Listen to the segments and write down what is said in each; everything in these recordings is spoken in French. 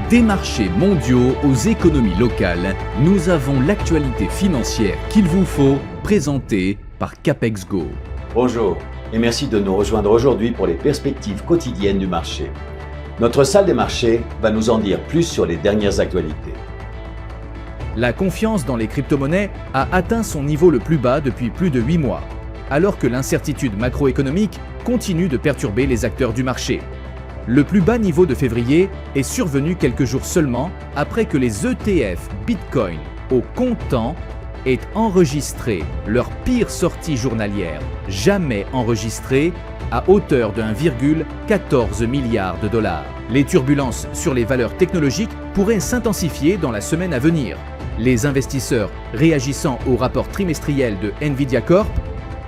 Des marchés mondiaux aux économies locales, nous avons l'actualité financière qu'il vous faut, présentée par CapexGo. Bonjour et merci de nous rejoindre aujourd'hui pour les perspectives quotidiennes du marché. Notre salle des marchés va nous en dire plus sur les dernières actualités. La confiance dans les crypto-monnaies a atteint son niveau le plus bas depuis plus de 8 mois, alors que l'incertitude macroéconomique continue de perturber les acteurs du marché. Le plus bas niveau de février est survenu quelques jours seulement après que les ETF Bitcoin au comptant aient enregistré leur pire sortie journalière jamais enregistrée à hauteur de 1,14 milliard de dollars. Les turbulences sur les valeurs technologiques pourraient s'intensifier dans la semaine à venir. Les investisseurs réagissant au rapport trimestriel de Nvidia Corp,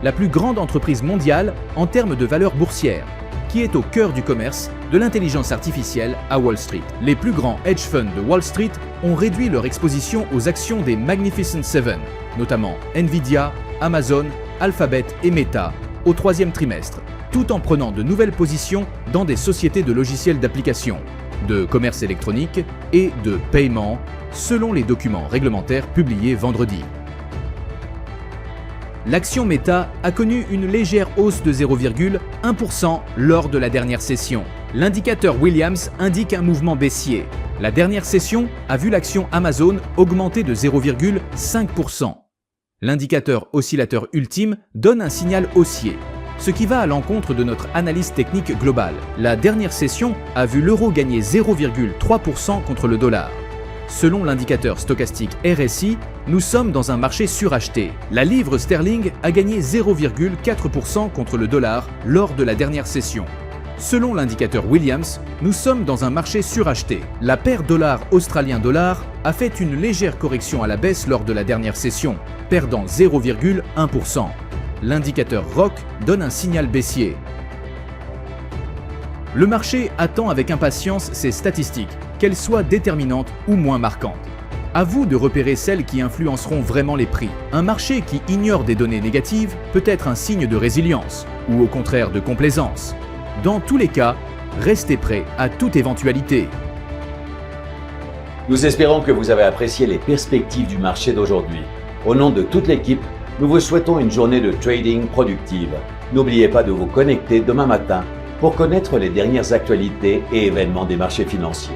la plus grande entreprise mondiale en termes de valeur boursière, qui est au cœur du commerce de l'intelligence artificielle à Wall Street. Les plus grands hedge funds de Wall Street ont réduit leur exposition aux actions des Magnificent Seven, notamment Nvidia, Amazon, Alphabet et Meta, au troisième trimestre, tout en prenant de nouvelles positions dans des sociétés de logiciels d'application, de commerce électronique et de paiement, selon les documents réglementaires publiés vendredi. L'action Meta a connu une légère hausse de 0,1% lors de la dernière session. L'indicateur Williams indique un mouvement baissier. La dernière session a vu l'action Amazon augmenter de 0,5%. L'indicateur oscillateur ultime donne un signal haussier, ce qui va à l'encontre de notre analyse technique globale. La dernière session a vu l'euro gagner 0,3% contre le dollar. Selon l'indicateur stochastique RSI, nous sommes dans un marché suracheté. La livre sterling a gagné 0,4% contre le dollar lors de la dernière session. Selon l'indicateur Williams, nous sommes dans un marché suracheté. La paire dollar-australien-dollar a fait une légère correction à la baisse lors de la dernière session, perdant 0,1%. L'indicateur ROC donne un signal baissier. Le marché attend avec impatience ces statistiques, qu'elles soient déterminantes ou moins marquantes. À vous de repérer celles qui influenceront vraiment les prix. Un marché qui ignore des données négatives peut être un signe de résilience, ou au contraire de complaisance. Dans tous les cas, restez prêts à toute éventualité. Nous espérons que vous avez apprécié les perspectives du marché d'aujourd'hui. Au nom de toute l'équipe, nous vous souhaitons une journée de trading productive. N'oubliez pas de vous connecter demain matin pour connaître les dernières actualités et événements des marchés financiers.